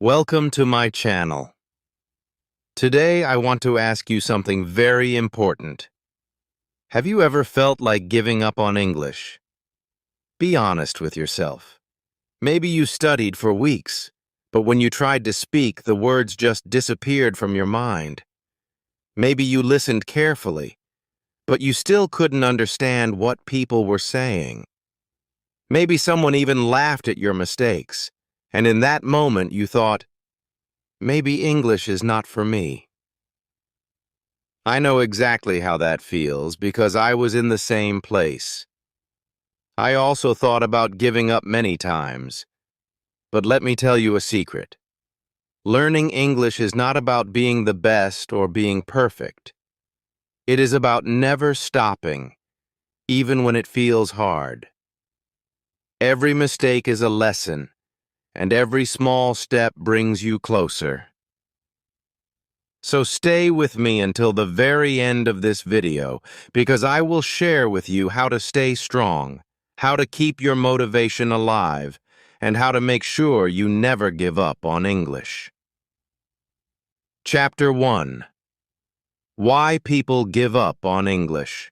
Welcome to my channel. Today I want to ask you something very important. Have you ever felt like giving up on English? Be honest with yourself. Maybe you studied for weeks, but when you tried to speak, the words just disappeared from your mind. Maybe you listened carefully, but you still couldn't understand what people were saying. Maybe someone even laughed at your mistakes, and in that moment you thought, maybe English is not for me. I know exactly how that feels because I was in the same place. I also thought about giving up many times. But let me tell you a secret. Learning English is not about being the best or being perfect. It is about never stopping, even when it feels hard. Every mistake is a lesson, and every small step brings you closer. So stay with me until the very end of this video because I will share with you how to stay strong, how to keep your motivation alive, and how to make sure you never give up on English. Chapter 1. Why People Give Up on English.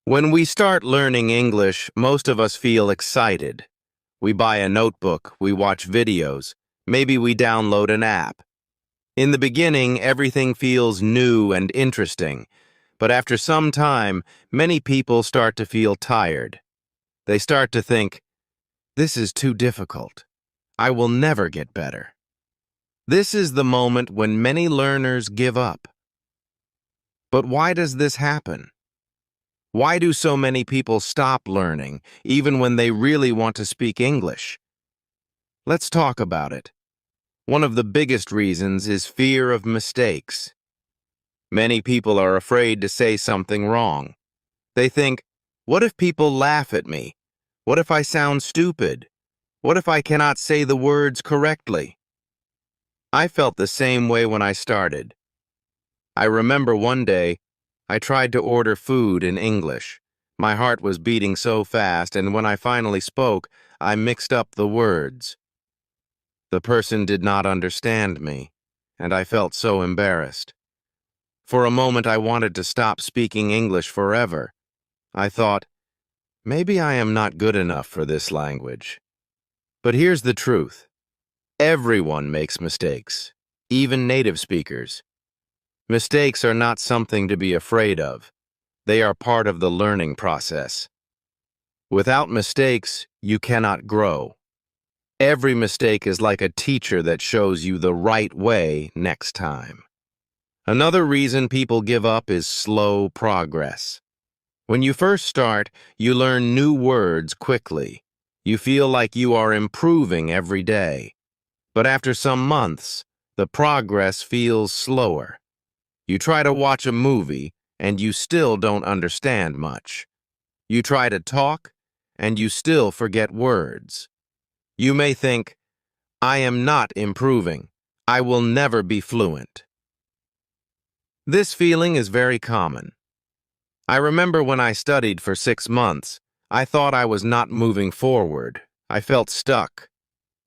When we start learning English, most of us feel excited. We buy a notebook, we watch videos, maybe we download an app. In the beginning, everything feels new and interesting, but after some time, many people start to feel tired. They start to think, this is too difficult. I will never get better. This is the moment when many learners give up. But why does this happen? Why do so many people stop learning, even when they really want to speak English? Let's talk about it. One of the biggest reasons is fear of mistakes. Many people are afraid to say something wrong. They think, what if people laugh at me? What if I sound stupid? What if I cannot say the words correctly? I felt the same way when I started. I remember one day, I tried to order food in English. My heart was beating so fast, and when I finally spoke, I mixed up the words. The person did not understand me, and I felt so embarrassed. For a moment, I wanted to stop speaking English forever. I thought, maybe I am not good enough for this language. But here's the truth. Everyone makes mistakes, even native speakers. Mistakes are not something to be afraid of. They are part of the learning process. Without mistakes, you cannot grow. Every mistake is like a teacher that shows you the right way next time. Another reason people give up is slow progress. When you first start, you learn new words quickly. You feel like you are improving every day. But after some months, the progress feels slower. You try to watch a movie, and you still don't understand much. You try to talk, and you still forget words. You may think, I am not improving. I will never be fluent. This feeling is very common. I remember when I studied for 6 months, I thought I was not moving forward. I felt stuck.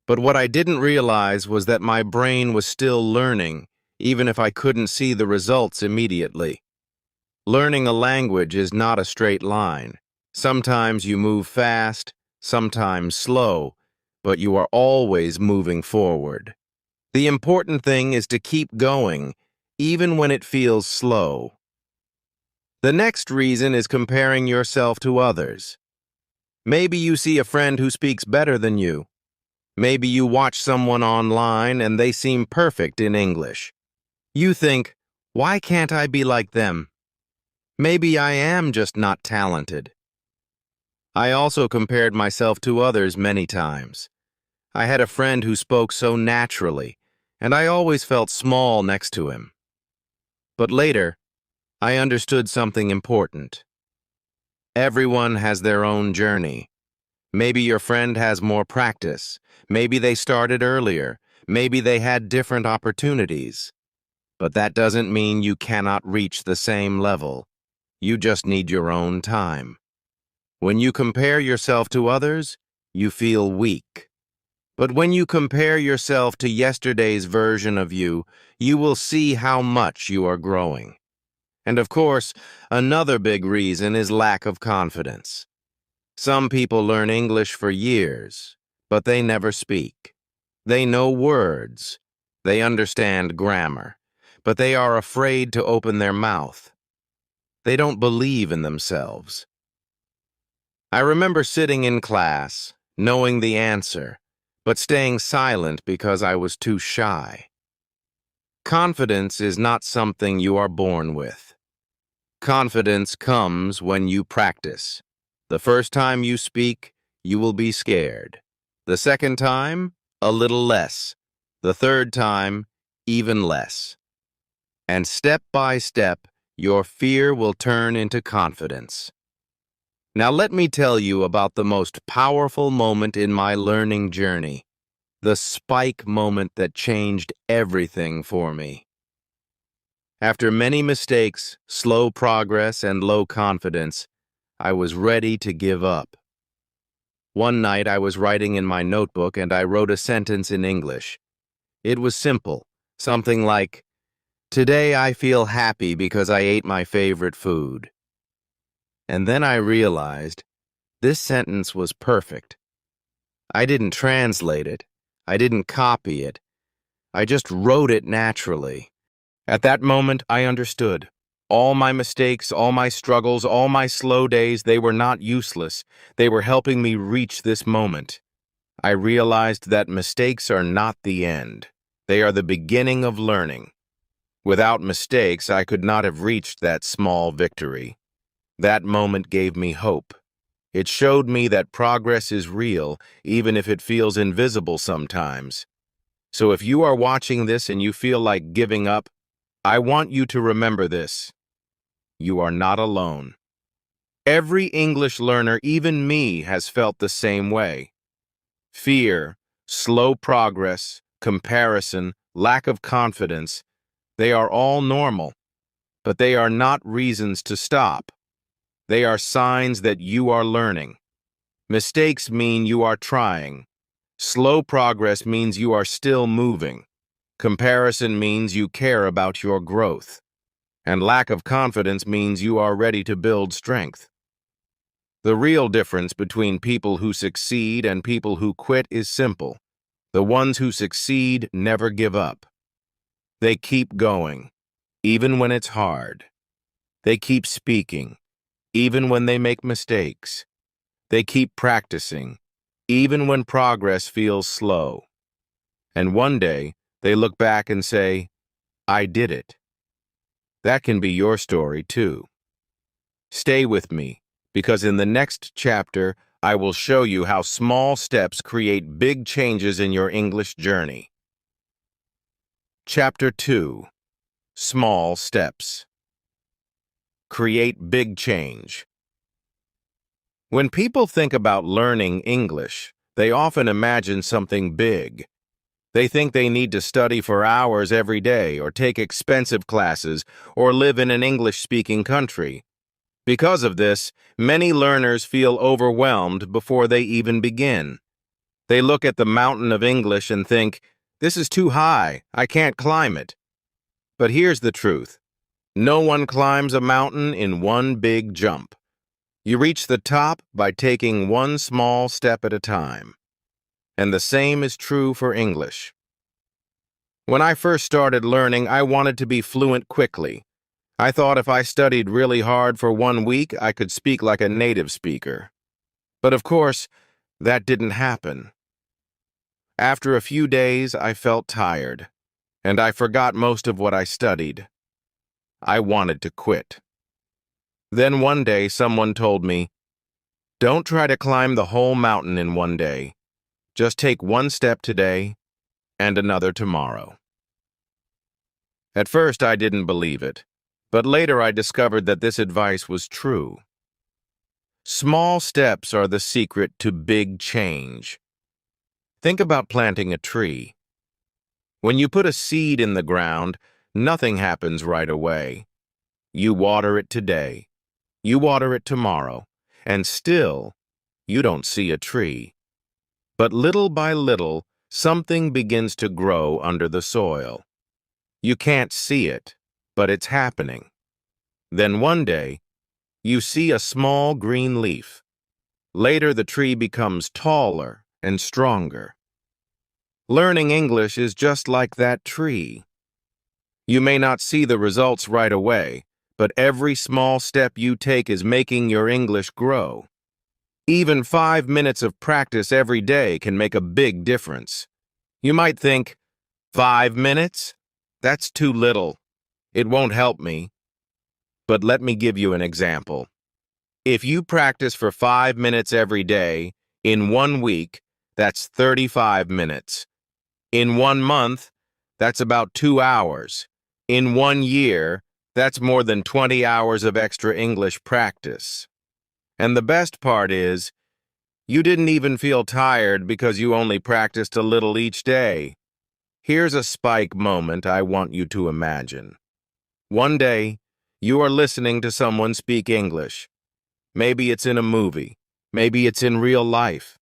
But what I didn't realize was that my brain was still learning, even if I couldn't see the results immediately. Learning a language is not a straight line. Sometimes you move fast, sometimes slow, but you are always moving forward. The important thing is to keep going, even when it feels slow. The next reason is comparing yourself to others. Maybe you see a friend who speaks better than you. Maybe you watch someone online and they seem perfect in English. You think, why can't I be like them? Maybe I am just not talented. I also compared myself to others many times. I had a friend who spoke so naturally, and I always felt small next to him. But later, I understood something important. Everyone has their own journey. Maybe your friend has more practice. Maybe they started earlier. Maybe they had different opportunities. But that doesn't mean you cannot reach the same level. You just need your own time. When you compare yourself to others, you feel weak. But when you compare yourself to yesterday's version of you, you will see how much you are growing. And of course, another big reason is lack of confidence. Some people learn English for years, but they never speak. They know words. They understand grammar, but they are afraid to open their mouth. They don't believe in themselves. I remember sitting in class, knowing the answer, but staying silent because I was too shy. Confidence is not something you are born with. Confidence comes when you practice. The first time you speak, you will be scared. The second time, a little less. The third time, even less. And step by step, your fear will turn into confidence. Now let me tell you about the most powerful moment in my learning journey, the spike moment that changed everything for me. After many mistakes, slow progress, and low confidence, I was ready to give up. One night I was writing in my notebook and I wrote a sentence in English. It was simple, something like, "Today I feel happy because I ate my favorite food." And then I realized this sentence was perfect. I didn't translate it. I didn't copy it. I just wrote it naturally. At that moment, I understood. All my mistakes, all my struggles, all my slow days, they were not useless. They were helping me reach this moment. I realized that mistakes are not the end. They are the beginning of learning. Without mistakes, I could not have reached that small victory. That moment gave me hope. It showed me that progress is real, even if it feels invisible sometimes. So if you are watching this and you feel like giving up, I want you to remember this. You are not alone. Every English learner, even me, has felt the same way. Fear, slow progress, comparison, lack of confidence, they are all normal, but they are not reasons to stop. They are signs that you are learning. Mistakes mean you are trying. Slow progress means you are still moving. Comparison means you care about your growth. And lack of confidence means you are ready to build strength. The real difference between people who succeed and people who quit is simple. The ones who succeed never give up. They keep going, even when it's hard. They keep speaking, even when they make mistakes. They keep practicing, even when progress feels slow. And one day, they look back and say, "I did it." That can be your story, too. Stay with me, because in the next chapter, I will show you how small steps create big changes in your English journey. Chapter 2. Small Steps. Create big change. When people think about learning English, they often imagine something big. They think they need to study for hours every day, or take expensive classes, or live in an English-speaking country. Because of this, many learners feel overwhelmed before they even begin. They look at the mountain of English and think, "This is too high, I can't climb it." But here's the truth. No one climbs a mountain in one big jump. You reach the top by taking one small step at a time. And the same is true for English. When I first started learning, I wanted to be fluent quickly. I thought if I studied really hard for 1 week, I could speak like a native speaker. But of course, that didn't happen. After a few days, I felt tired, and I forgot most of what I studied. I wanted to quit. Then one day, someone told me, "Don't try to climb the whole mountain in one day. Just take one step today and another tomorrow." At first, I didn't believe it, but later I discovered that this advice was true. Small steps are the secret to big change. Think about planting a tree. When you put a seed in the ground, nothing happens right away. You water it today, you water it tomorrow, and still, you don't see a tree. But little by little, something begins to grow under the soil. You can't see it, but it's happening. Then one day, you see a small green leaf. Later, the tree becomes taller and stronger. Learning English is just like that tree. You may not see the results right away, but every small step you take is making your English grow. Even 5 minutes of practice every day can make a big difference. You might think, 5 minutes? That's too little. It won't help me. But let me give you an example. If you practice for 5 minutes every day, in 1 week, that's 35 minutes. In 1 month, that's about 2 hours. In 1 year, that's more than 20 hours of extra English practice. And the best part is, you didn't even feel tired because you only practiced a little each day. Here's a spike moment I want you to imagine. One day, you are listening to someone speak English. Maybe it's in a movie. Maybe it's in real life.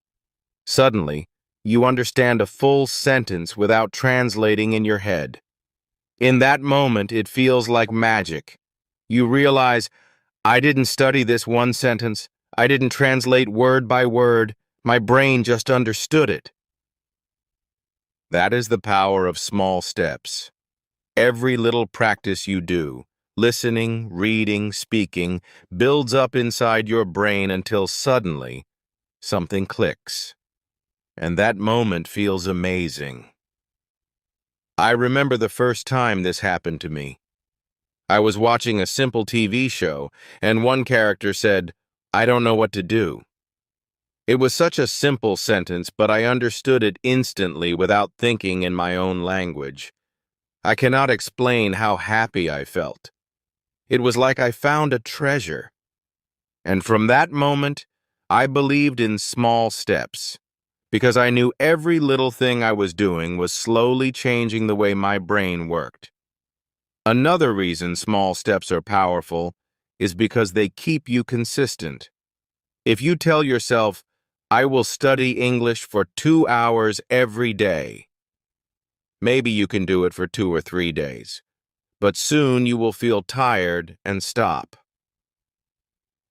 Suddenly, you understand a full sentence without translating in your head. In that moment, it feels like magic. You realize, I didn't study this one sentence. I didn't translate word by word. My brain just understood it. That is the power of small steps. Every little practice you do, listening, reading, speaking, builds up inside your brain until suddenly something clicks. And that moment feels amazing. I remember the first time this happened to me. I was watching a simple TV show, and one character said, "I don't know what to do." It was such a simple sentence, but I understood it instantly without thinking in my own language. I cannot explain how happy I felt. It was like I found a treasure. And from that moment, I believed in small steps, because I knew every little thing I was doing was slowly changing the way my brain worked. Another reason small steps are powerful is because they keep you consistent. If you tell yourself, I will study English for 2 hours every day, maybe you can do it for 2 or 3 days, but soon you will feel tired and stop.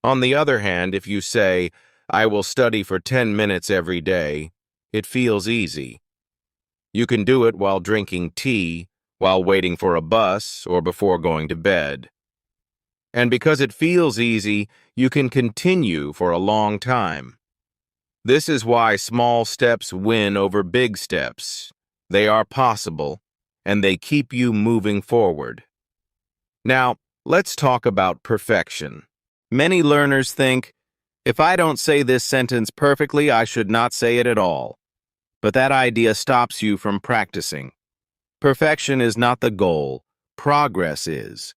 On the other hand, if you say, I will study for 10 minutes every day, it feels easy. You can do it while drinking tea, while waiting for a bus, or before going to bed. And because it feels easy, you can continue for a long time. This is why small steps win over big steps. They are possible, and they keep you moving forward. Now, let's talk about perfection. Many learners think, if I don't say this sentence perfectly, I should not say it at all. But that idea stops you from practicing. Perfection is not the goal. Progress is.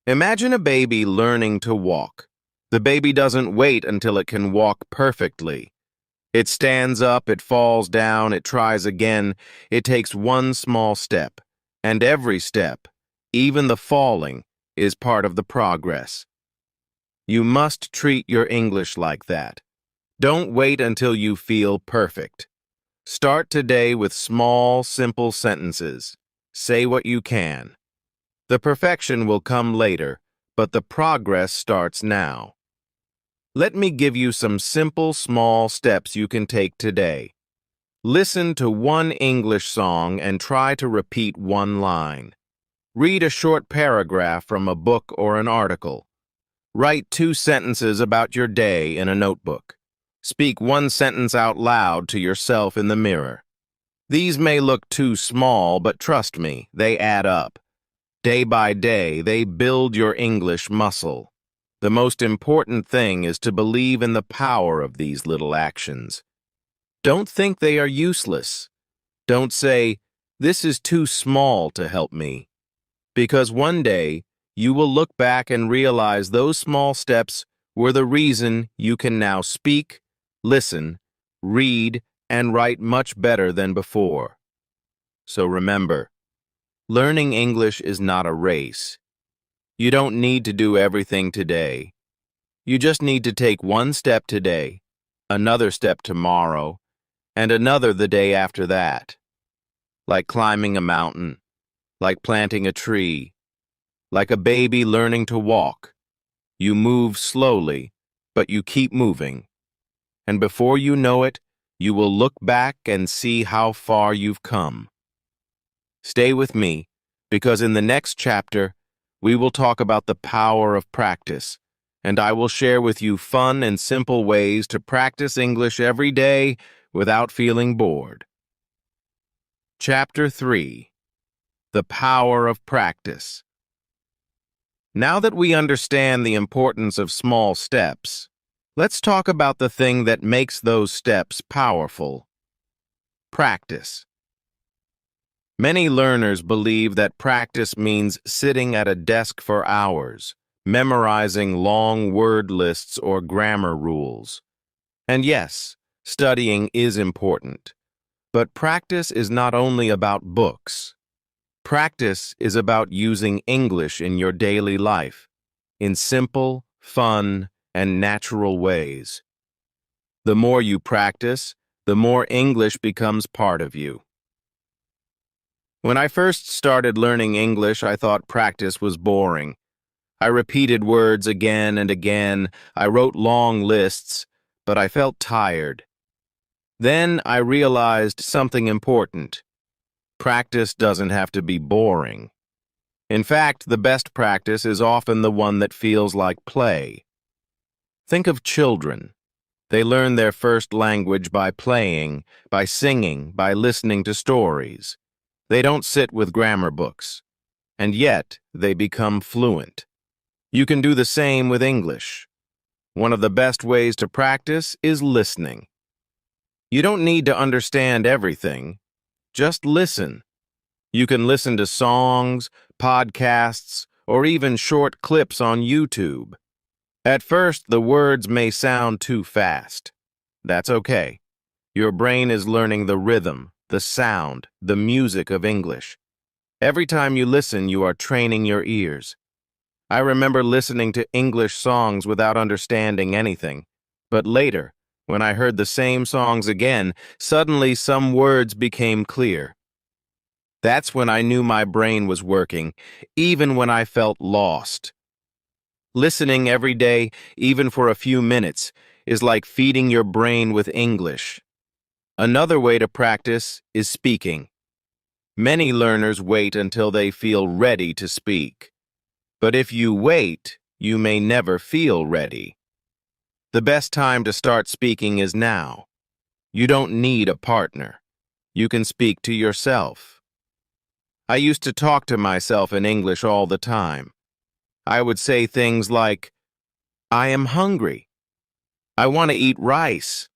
Imagine a baby learning to walk. The baby doesn't wait until it can walk perfectly. It stands up, it falls down, it tries again. It takes one small step. And every step, even the falling, is part of the progress. You must treat your English like that. Don't wait until you feel perfect. Start today with small, simple sentences. Say what you can. The perfection will come later, but the progress starts now. Let me give you some simple, small steps you can take today. Listen to one English song and try to repeat one line. Read a short paragraph from a book or an article. Write 2 sentences about your day in a notebook. Speak 1 sentence out loud to yourself in the mirror. These may look too small, but trust me, they add up. Day by day, they build your English muscle. The most important thing is to believe in the power of these little actions. Don't think they are useless. Don't say, this is too small to help me. Because one day, you will look back and realize those small steps were the reason you can now speak, listen, read, and write much better than before. So remember, learning English is not a race. You don't need to do everything today. You just need to take one step today, another step tomorrow, and another the day after that. Like climbing a mountain, like planting a tree, like a baby learning to walk. You move slowly, but you keep moving. And before you know it, you will look back and see how far you've come. Stay with me, because in the next chapter, we will talk about the power of practice, and I will share with you fun and simple ways to practice English every day without feeling bored. Chapter 3: The Power of Practice. Now that we understand the importance of small steps, let's talk about the thing that makes those steps powerful: practice. Many learners believe that practice means sitting at a desk for hours, memorizing long word lists or grammar rules. And yes, studying is important. But practice is not only about books. Practice is about using English in your daily life, in simple, fun, and natural ways. The more you practice, the more English becomes part of you. When I first started learning English, I thought practice was boring. I repeated words again and again. I wrote long lists, but I felt tired. Then I realized something important. Practice doesn't have to be boring. In fact, the best practice is often the one that feels like play. Think of children. They learn their first language by playing, by singing, by listening to stories. They don't sit with grammar books, and yet they become fluent. You can do the same with English. One of the best ways to practice is listening. You don't need to understand everything. Just listen. You can listen to songs, podcasts, or even short clips on YouTube. At first, the words may sound too fast. That's okay. Your brain is learning the rhythm, the sound, the music of English. Every time you listen, you are training your ears. I remember listening to English songs without understanding anything. But later, when I heard the same songs again, suddenly some words became clear. That's when I knew my brain was working, even when I felt lost. Listening every day, even for a few minutes, is like feeding your brain with English. Another way to practice is speaking. Many learners wait until they feel ready to speak. But if you wait, you may never feel ready. The best time to start speaking is now. You don't need a partner. You can speak to yourself. I used to talk to myself in English all the time. I would say things like, "I am hungry. I want to eat rice."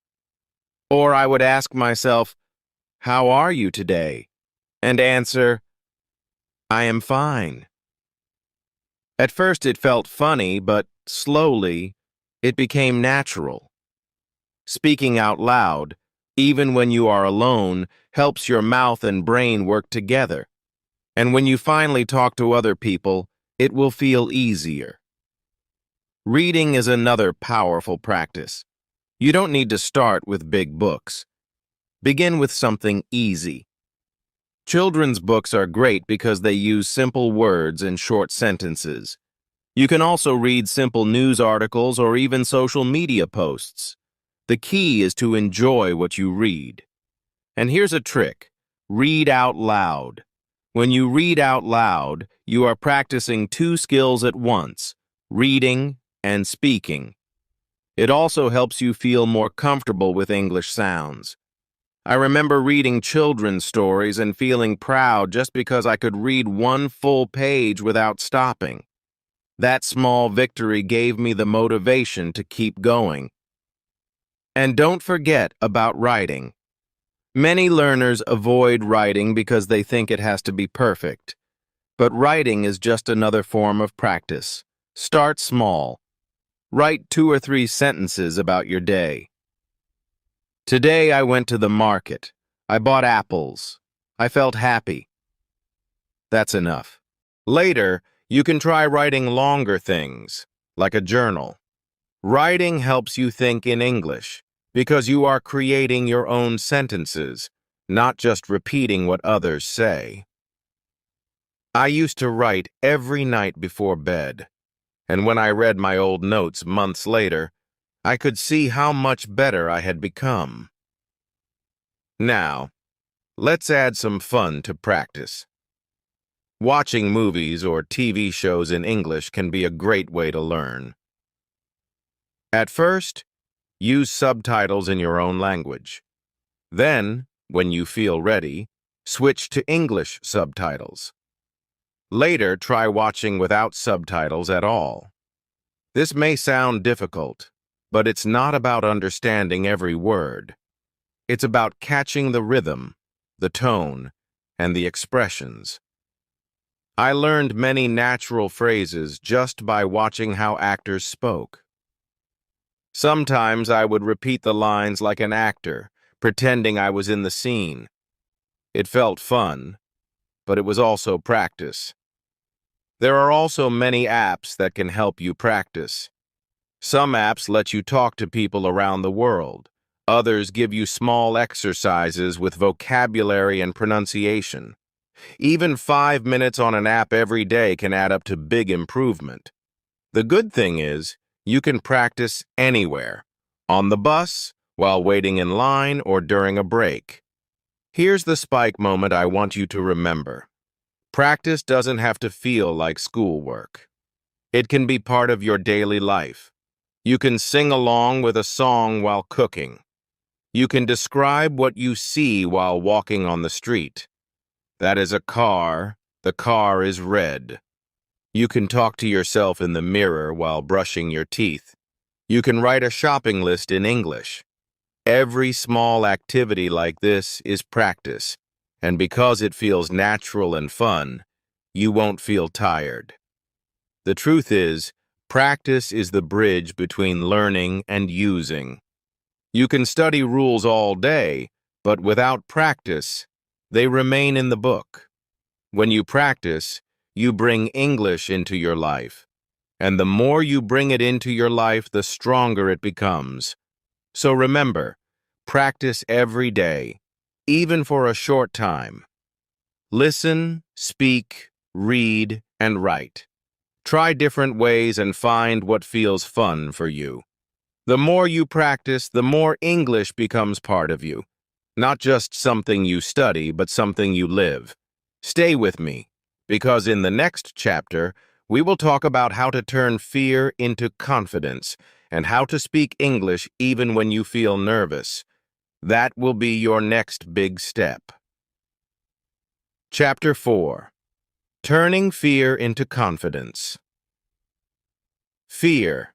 Or I would ask myself, "How are you today?" and answer, "I am fine." At first it felt funny, but slowly it became natural. Speaking out loud, even when you are alone, helps your mouth and brain work together. And when you finally talk to other people, it will feel easier. Reading is another powerful practice. You don't need to start with big books. Begin with something easy. Children's books are great because they use simple words and short sentences. You can also read simple news articles or even social media posts. The key is to enjoy what you read. And here's a trick: read out loud. When you read out loud, you are practicing two skills at once: reading and speaking. It also helps you feel more comfortable with English sounds. I remember reading children's stories and feeling proud just because I could read one full page without stopping. That small victory gave me the motivation to keep going. And don't forget about writing. Many learners avoid writing because they think it has to be perfect. But writing is just another form of practice. Start small. Write 2 or 3 sentences about your day. Today I went to the market. I bought apples. I felt happy. That's enough. Later, you can try writing longer things, like a journal. Writing helps you think in English. because you are creating your own sentences, not just repeating what others say. I used to write every night before bed, and when I read my old notes months later, I could see how much better I had become. Now, let's add some fun to practice. Watching movies or TV shows in English can be a great way to learn. At first, use subtitles in your own language. Then, when you feel ready, switch to English subtitles. Later, try watching without subtitles at all. This may sound difficult, but it's not about understanding every word. It's about catching the rhythm, the tone, and the expressions. I learned many natural phrases just by watching how actors spoke. Sometimes I would repeat the lines like an actor, pretending I was in the scene. It felt fun, but it was also practice. There are also many apps that can help you practice. Some apps let you talk to people around the world. Others give you small exercises with vocabulary and pronunciation. Even 5 minutes on an app every day can add up to big improvement. The good thing is, you can practice anywhere, on the bus, while waiting in line, or during a break. Here's the spike moment I want you to remember. Practice doesn't have to feel like schoolwork. It can be part of your daily life. You can sing along with a song while cooking. You can describe what you see while walking on the street. That is a car. The car is red. You can talk to yourself in the mirror while brushing your teeth. You can write a shopping list in English. Every small activity like this is practice, and because it feels natural and fun, you won't feel tired. The truth is, practice is the bridge between learning and using. You can study rules all day, but without practice, they remain in the book. When you practice, you bring English into your life. And the more you bring it into your life, the stronger it becomes. So remember, practice every day, even for a short time. Listen, speak, read, and write. Try different ways and find what feels fun for you. The more you practice, the more English becomes part of you. Not just something you study, but something you live. Stay with me, because in the next chapter, we will talk about how to turn fear into confidence and how to speak English even when you feel nervous. That will be your next big step. Chapter 4. Turning Fear into Confidence. Fear.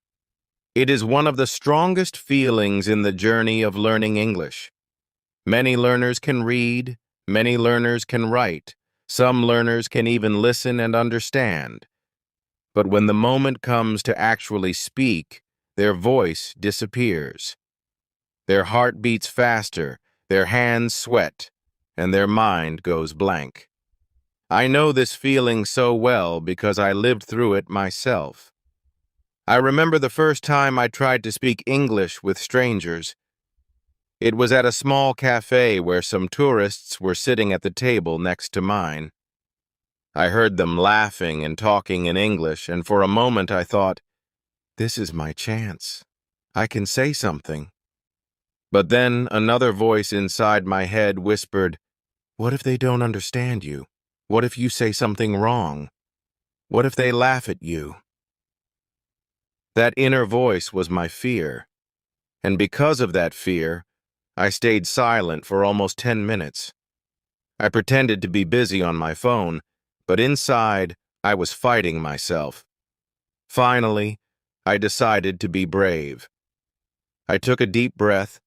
It is one of the strongest feelings in the journey of learning English. Many learners can read, many learners can write, some learners can even listen and understand. But when the moment comes to actually speak, their voice disappears. Their heart beats faster, their hands sweat, and their mind goes blank. I know this feeling so well because I lived through it myself. I remember the first time I tried to speak English with strangers. It was at a small cafe where some tourists were sitting at the table next to mine. I heard them laughing and talking in English, and for a moment I thought, this is my chance. I can say something. But then another voice inside my head whispered, what if they don't understand you? What if you say something wrong? What if they laugh at you? That inner voice was my fear, and because of that fear, I stayed silent for almost 10 minutes. I pretended to be busy on my phone, but inside, I was fighting myself. Finally, I decided to be brave. I took a deep breath,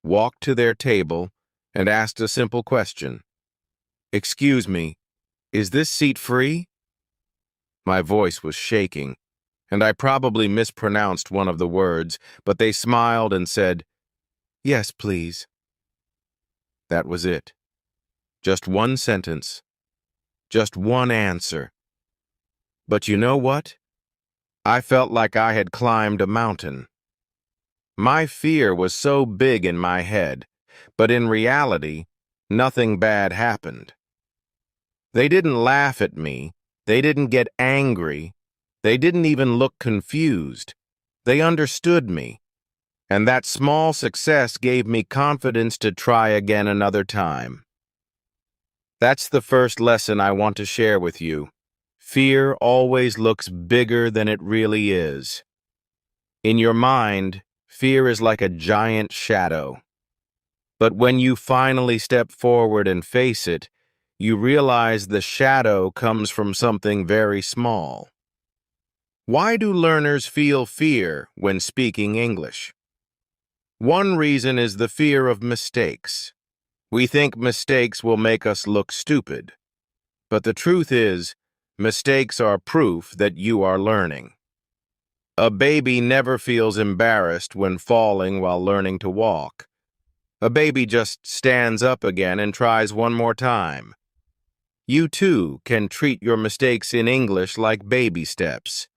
walked to their table, and asked a simple question. Excuse me, is this seat free? My voice was shaking, and I probably mispronounced one of the words, but they smiled and said, yes, please. That was it. Just one sentence. Just one answer. But you know what? I felt like I had climbed a mountain. My fear was so big in my head, but in reality, nothing bad happened. They didn't laugh at me. They didn't get angry. They didn't even look confused. They understood me. And that small success gave me confidence to try again another time. That's the first lesson I want to share with you. Fear always looks bigger than it really is. In your mind, fear is like a giant shadow. But when you finally step forward and face it, you realize the shadow comes from something very small. Why do learners feel fear when speaking English? One reason is the fear of mistakes. We think mistakes will make us look stupid. But the truth is, mistakes are proof that you are learning. A baby never feels embarrassed when falling while learning to walk. A baby just stands up again and tries one more time. You too can treat your mistakes in English like baby steps.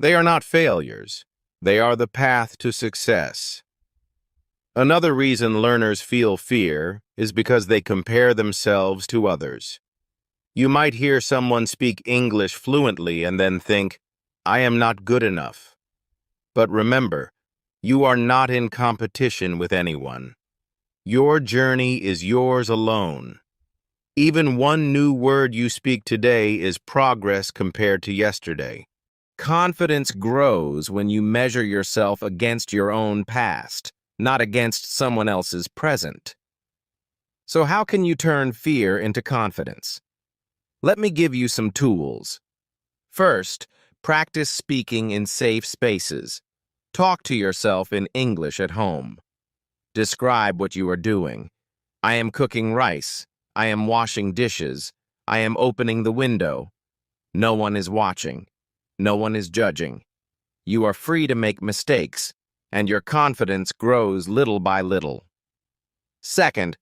They are not failures. They are the path to success. Another reason learners feel fear is because they compare themselves to others. You might hear someone speak English fluently and then think, I am not good enough. But remember, you are not in competition with anyone. Your journey is yours alone. Even one new word you speak today is progress compared to yesterday. Confidence grows when you measure yourself against your own past, not against someone else's present. So how can you turn fear into confidence? Let me give you some tools. First, practice speaking in safe spaces. Talk to yourself in English at home. Describe what you are doing. I am cooking rice. I am washing dishes. I am opening the window. No one is watching. No one is judging. You are free to make mistakes, and your confidence grows little by little. Second,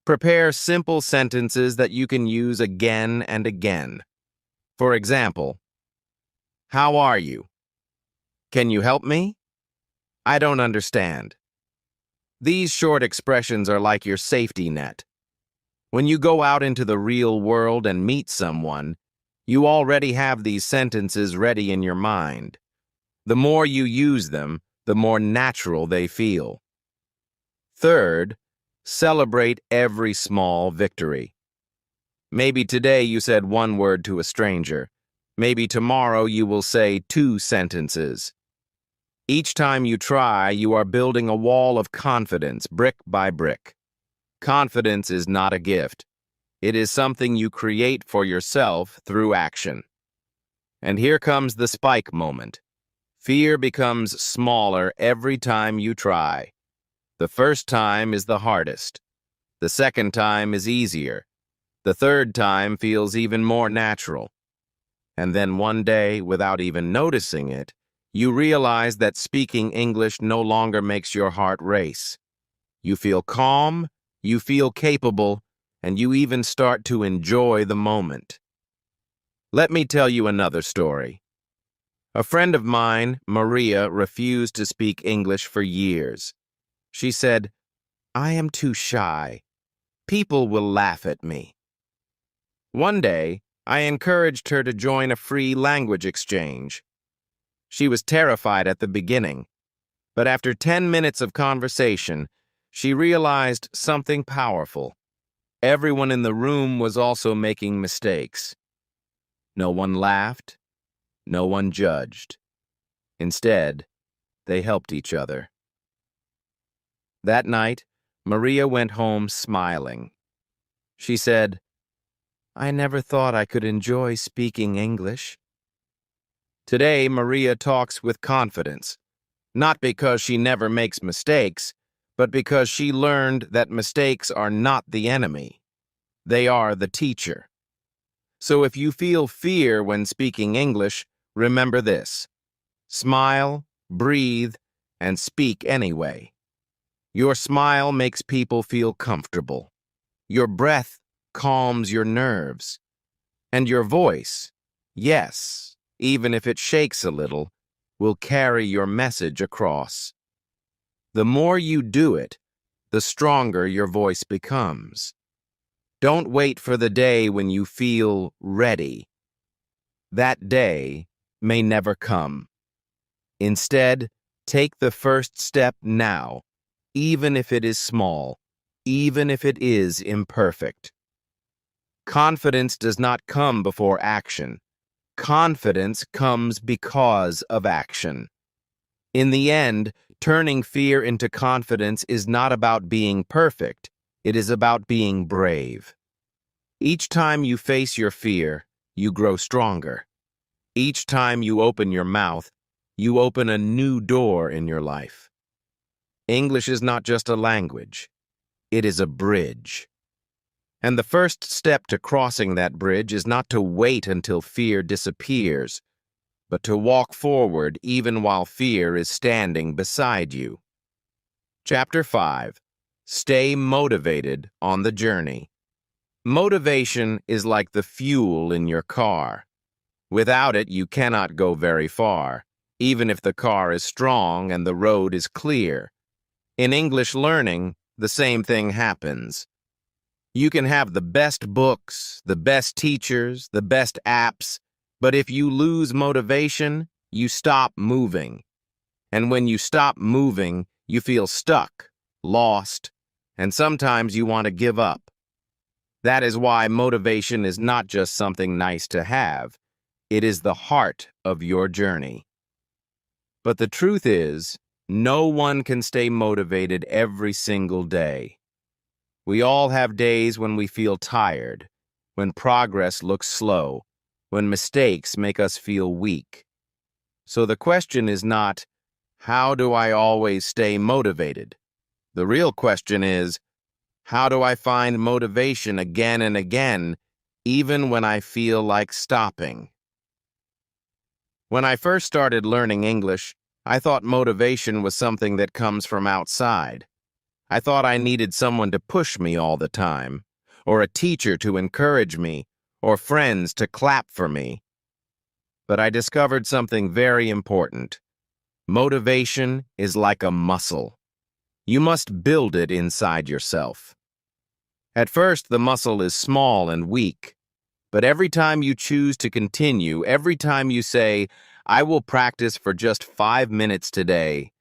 prepare simple sentences that you can use again and again. For example, how are you? Can you help me? I don't understand. These short expressions are like your safety net. When you go out into the real world and meet someone, you already have these sentences ready in your mind. The more you use them, the more natural they feel. Third, celebrate every small victory. Maybe today you said one word to a stranger. Maybe tomorrow you will say 2 sentences. Each time you try, you are building a wall of confidence, brick by brick. Confidence is not a gift. It is something you create for yourself through action. And here comes the spike moment. Fear becomes smaller every time you try. The first time is the hardest. The second time is easier. The third time feels even more natural. And then one day, without even noticing it, you realize that speaking English no longer makes your heart race. You feel calm, you feel capable, and you even start to enjoy the moment. Let me tell you another story. A friend of mine, Maria, refused to speak English for years. She said, I am too shy. People will laugh at me. One day, I encouraged her to join a free language exchange. She was terrified at the beginning, but after 10 minutes of conversation, she realized something powerful. Everyone in the room was also making mistakes. No one laughed. No one judged. Instead, they helped each other. That night, Maria went home smiling. She said, I never thought I could enjoy speaking English. Today, Maria talks with confidence, not because she never makes mistakes, but because she learned that mistakes are not the enemy. They are the teacher. So if you feel fear when speaking English, remember this. Smile, breathe, and speak anyway. Your smile makes people feel comfortable. Your breath calms your nerves. And your voice, yes, even if it shakes a little, will carry your message across. The more you do it, the stronger your voice becomes. Don't wait for the day when you feel ready. That day may never come. Instead, take the first step now, even if it is small, even if it is imperfect. Confidence does not come before action. Confidence comes because of action. In the end, turning fear into confidence is not about being perfect. It is about being brave. Each time you face your fear, you grow stronger. Each time you open your mouth, you open a new door in your life. English is not just a language. It is a bridge. And the first step to crossing that bridge is not to wait until fear disappears, but to walk forward even while fear is standing beside you. Chapter 5. Stay motivated on the journey. Motivation is like the fuel in your car. Without it, you cannot go very far, even if the car is strong and the road is clear. In English learning, the same thing happens. You can have the best books, the best teachers, the best apps, but if you lose motivation, you stop moving. And when you stop moving, you feel stuck, lost, and sometimes you want to give up. That is why motivation is not just something nice to have. It is the heart of your journey. But the truth is, no one can stay motivated every single day. We all have days when we feel tired, when progress looks slow, when mistakes make us feel weak. So the question is not, how do I always stay motivated? The real question is, how do I find motivation again and again, even when I feel like stopping? When I first started learning English, I thought motivation was something that comes from outside. I thought I needed someone to push me all the time, or a teacher to encourage me, or friends to clap for me. But I discovered something very important. Motivation is like a muscle. You must build it inside yourself. At first, the muscle is small and weak, but every time you choose to continue, every time you say, I will practice for just 5 minutes today,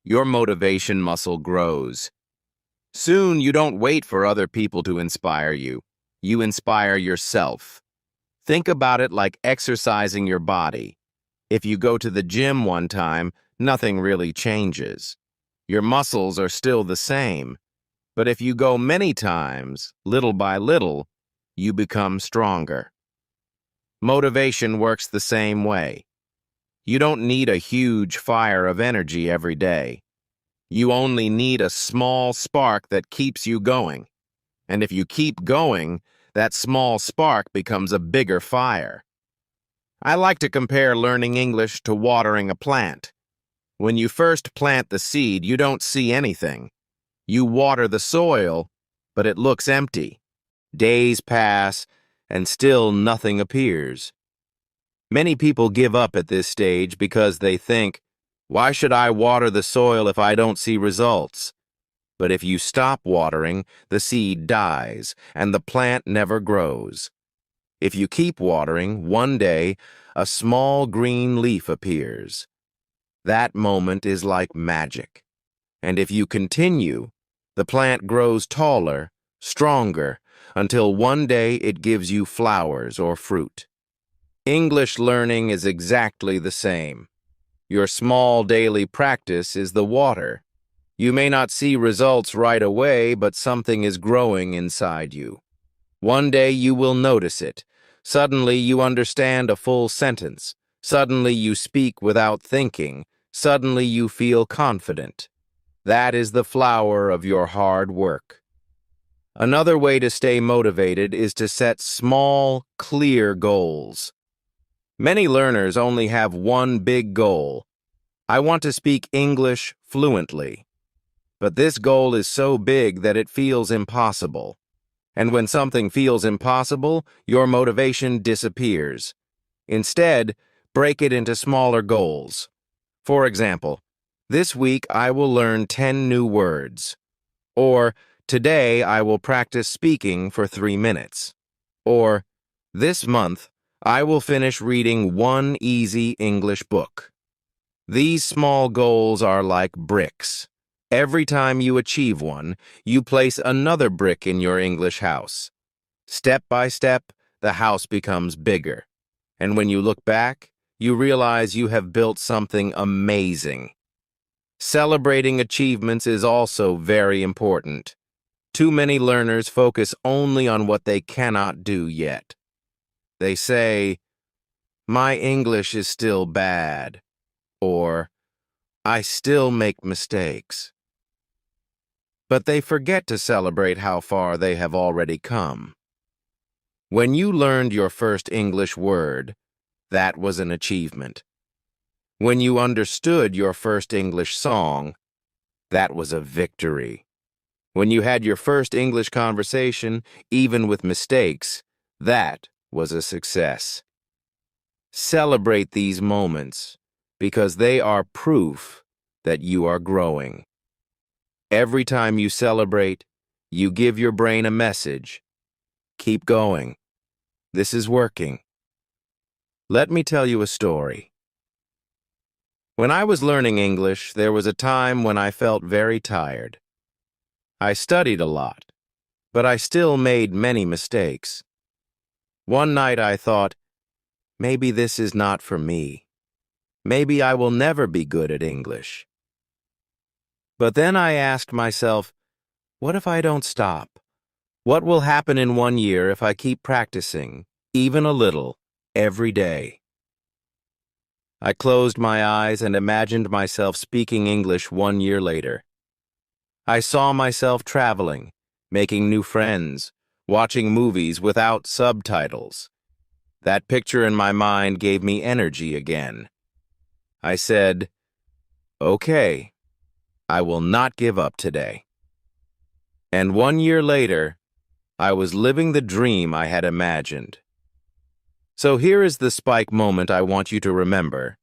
your motivation muscle grows. Soon, you don't wait for other people to inspire you. You inspire yourself. Think about it like exercising your body. If you go to the gym one time, nothing really changes. Your muscles are still the same. But if you go many times, little by little, you become stronger. Motivation works the same way. You don't need a huge fire of energy every day. You only need a small spark that keeps you going. And if you keep going, that small spark becomes a bigger fire. I like to compare learning English to watering a plant. When you first plant the seed, you don't see anything. You water the soil, but it looks empty. Days pass, and still nothing appears. Many people give up at this stage because they think, why should I water the soil if I don't see results? But if you stop watering, the seed dies, and the plant never grows. If you keep watering, one day, a small green leaf appears. That moment is like magic. And if you continue, the plant grows taller, stronger, until one day it gives you flowers or fruit. English learning is exactly the same. Your small daily practice is the water. You may not see results right away, but something is growing inside you. One day you will notice it. Suddenly you understand a full sentence. Suddenly you speak without thinking. Suddenly you feel confident. That is the flower of your hard work. Another way to stay motivated is to set small, clear goals. Many learners only have one big goal. I want to speak English fluently. But this goal is so big that it feels impossible. And when something feels impossible, your motivation disappears. Instead, break it into smaller goals. For example, This week I will learn 10 new words. Or, today I will practice speaking for 3 minutes. Or, this month I will finish reading one easy English book. These small goals are like bricks. Every time you achieve one, you place another brick in your English house. Step by step, the house becomes bigger. And when you look back, you realize you have built something amazing. Celebrating achievements is also very important. Too many learners focus only on what they cannot do yet. They say, "My English is still bad," or "I still make mistakes." But they forget to celebrate how far they have already come. When you learned your first English word, that was an achievement. When you understood your first English song, that was a victory. When you had your first English conversation, even with mistakes, that was a success. Celebrate these moments because they are proof that you are growing. Every time you celebrate, you give your brain a message. Keep going. This is working. Let me tell you a story. When I was learning English, there was a time when I felt very tired. I studied a lot, but I still made many mistakes. One night I thought, maybe this is not for me. Maybe I will never be good at English. But then I asked myself, what if I don't stop? What will happen in 1 year if I keep practicing, even a little, every day? I closed my eyes and imagined myself speaking English 1 year later. I saw myself traveling, making new friends, watching movies without subtitles. That picture in my mind gave me energy again. I said, "Okay, I will not give up today." And 1 year later, I was living the dream I had imagined. So here is the spike moment I want you to remember.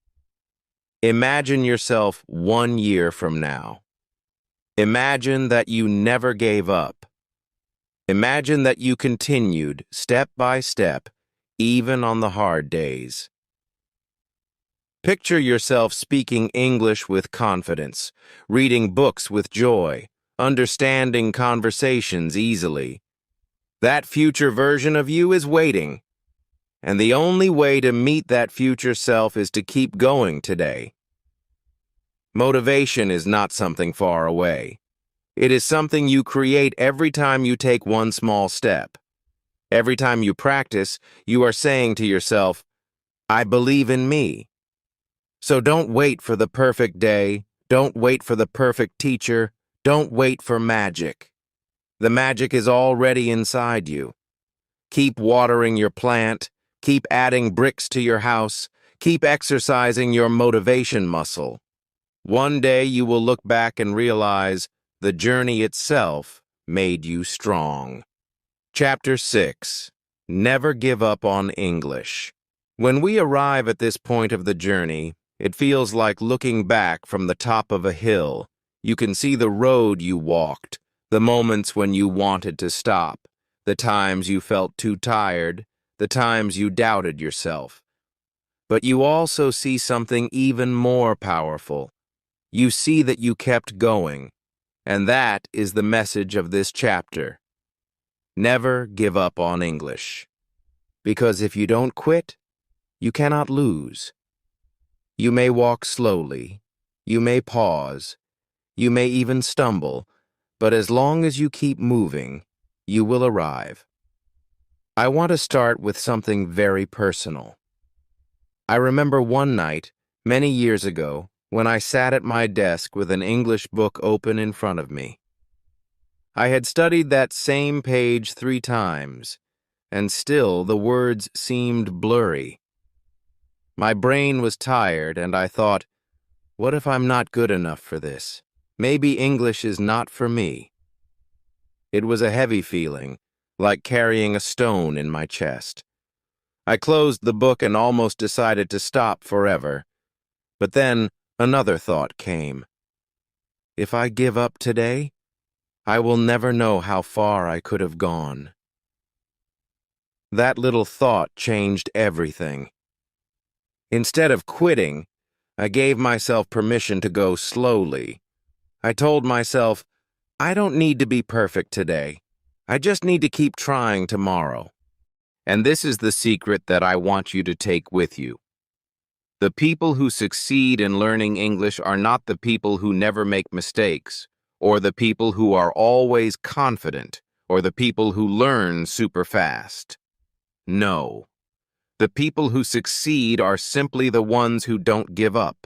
Imagine yourself 1 year from now. Imagine that you never gave up. Imagine that you continued step by step, even on the hard days. Picture yourself speaking English with confidence, reading books with joy, understanding conversations easily. That future version of you is waiting. And the only way to meet that future self is to keep going today. Motivation is not something far away. It is something you create every time you take one small step. Every time you practice, you are saying to yourself, "I believe in me." So don't wait for the perfect day. Don't wait for the perfect teacher. Don't wait for magic. The magic is already inside you. Keep watering your plant. Keep adding bricks to your house. Keep exercising your motivation muscle. One day you will look back and realize the journey itself made you strong. Chapter 6. Never give up on English. When we arrive at this point of the journey, it feels like looking back from the top of a hill. You can see the road you walked, the moments when you wanted to stop, the times you felt too tired, the times you doubted yourself. But you also see something even more powerful. You see that you kept going, and that is the message of this chapter. Never give up on English. Because if you don't quit, you cannot lose. You may walk slowly, you may pause, you may even stumble, but as long as you keep moving, you will arrive. I want to start with something very personal. I remember one night, many years ago, when I sat at my desk with an English book open in front of me. I had studied that same page 3 times, and still the words seemed blurry. My brain was tired, and I thought, what if I'm not good enough for this? Maybe English is not for me. It was a heavy feeling, like carrying a stone in my chest. I closed the book and almost decided to stop forever. But then another thought came. If I give up today, I will never know how far I could have gone. That little thought changed everything. Instead of quitting, I gave myself permission to go slowly. I told myself, I don't need to be perfect today. I just need to keep trying tomorrow. And this is the secret that I want you to take with you. The people who succeed in learning English are not the people who never make mistakes, or the people who are always confident, or the people who learn super fast. No. The people who succeed are simply the ones who don't give up.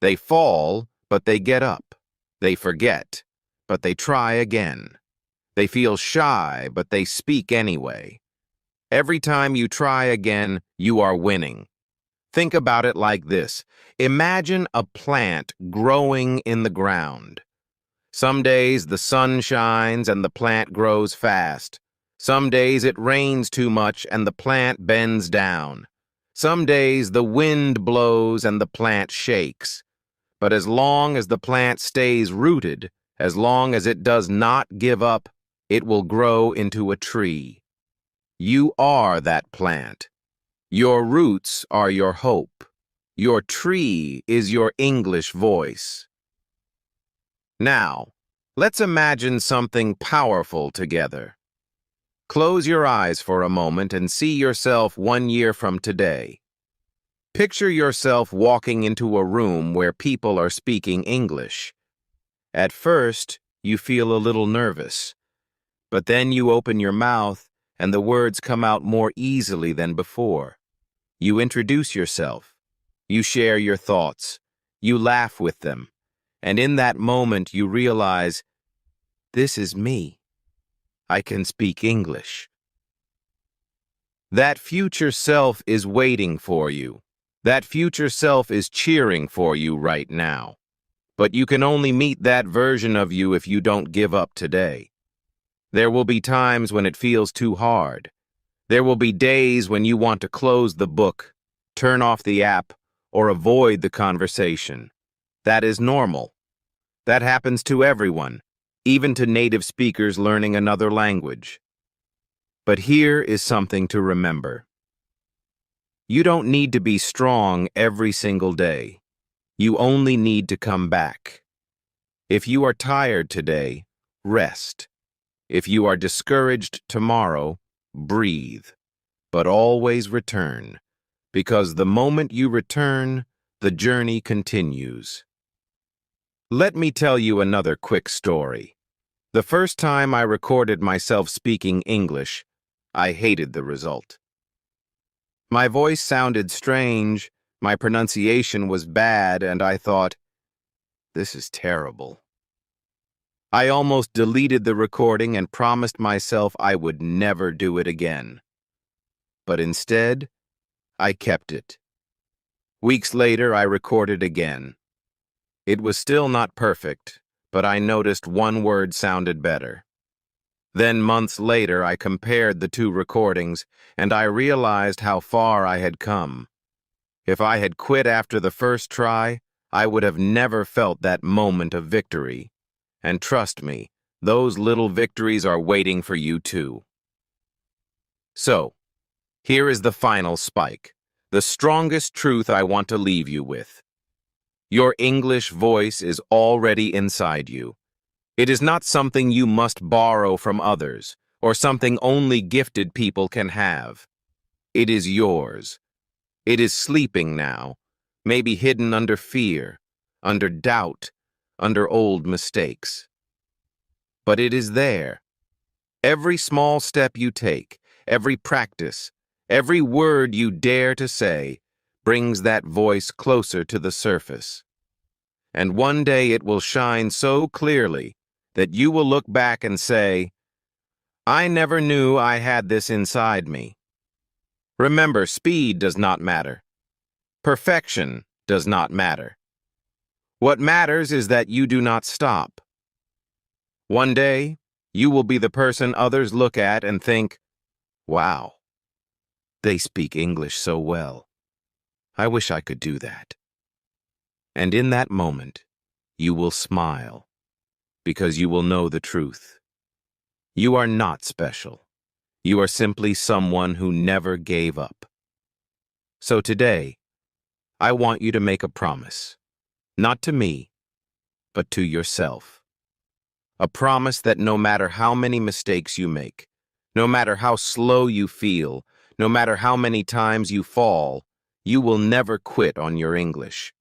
They fall, but they get up. They forget, but they try again. They feel shy, but they speak anyway. Every time you try again, you are winning. Think about it like this. Imagine a plant growing in the ground. Some days the sun shines and the plant grows fast. Some days it rains too much and the plant bends down. Some days the wind blows and the plant shakes. But as long as the plant stays rooted, as long as it does not give up, it will grow into a tree. You are that plant. Your roots are your hope. Your tree is your English voice. Now, let's imagine something powerful together. Close your eyes for a moment and see yourself 1 year from today. Picture yourself walking into a room where people are speaking English. At first, you feel a little nervous, but then you open your mouth and the words come out more easily than before. You introduce yourself, you share your thoughts, you laugh with them, and in that moment you realize, this is me. I can speak English. That future self is waiting for you. That future self is cheering for you right now. But you can only meet that version of you if you don't give up today. There will be times when it feels too hard. There will be days when you want to close the book, turn off the app, or avoid the conversation. That is normal. That happens to everyone, even to native speakers learning another language. But here is something to remember. You don't need to be strong every single day. You only need to come back. If you are tired today, rest. If you are discouraged tomorrow, breathe. But always return, because the moment you return, the journey continues. Let me tell you another quick story. The first time I recorded myself speaking English, I hated the result. My voice sounded strange, my pronunciation was bad, and I thought, this is terrible. I almost deleted the recording and promised myself I would never do it again. But instead, I kept it. Weeks later, I recorded again. It was still not perfect, but I noticed one word sounded better. Then months later, I compared the two recordings, and I realized how far I had come. If I had quit after the first try, I would have never felt that moment of victory. And trust me, those little victories are waiting for you too. So, here is the final spike, the strongest truth I want to leave you with. Your English voice is already inside you. It is not something you must borrow from others, or something only gifted people can have. It is yours. It is sleeping now, maybe hidden under fear, under doubt, under old mistakes. But it is there. Every small step you take, every practice, every word you dare to say, brings that voice closer to the surface. And one day it will shine so clearly that you will look back and say, I never knew I had this inside me. Remember, speed does not matter. Perfection does not matter. What matters is that you do not stop. One day, you will be the person others look at and think, wow, they speak English so well. I wish I could do that. And in that moment, you will smile. because you will know the truth. You are not special. You are simply someone who never gave up. So today, I want you to make a promise, not to me, but to yourself. A promise that no matter how many mistakes you make, no matter how slow you feel, no matter how many times you fall, you will never quit on your English.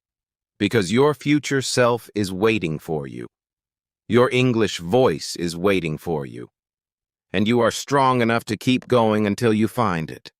Because your future self is waiting for you. Your English voice is waiting for you. And you are strong enough to keep going until you find it.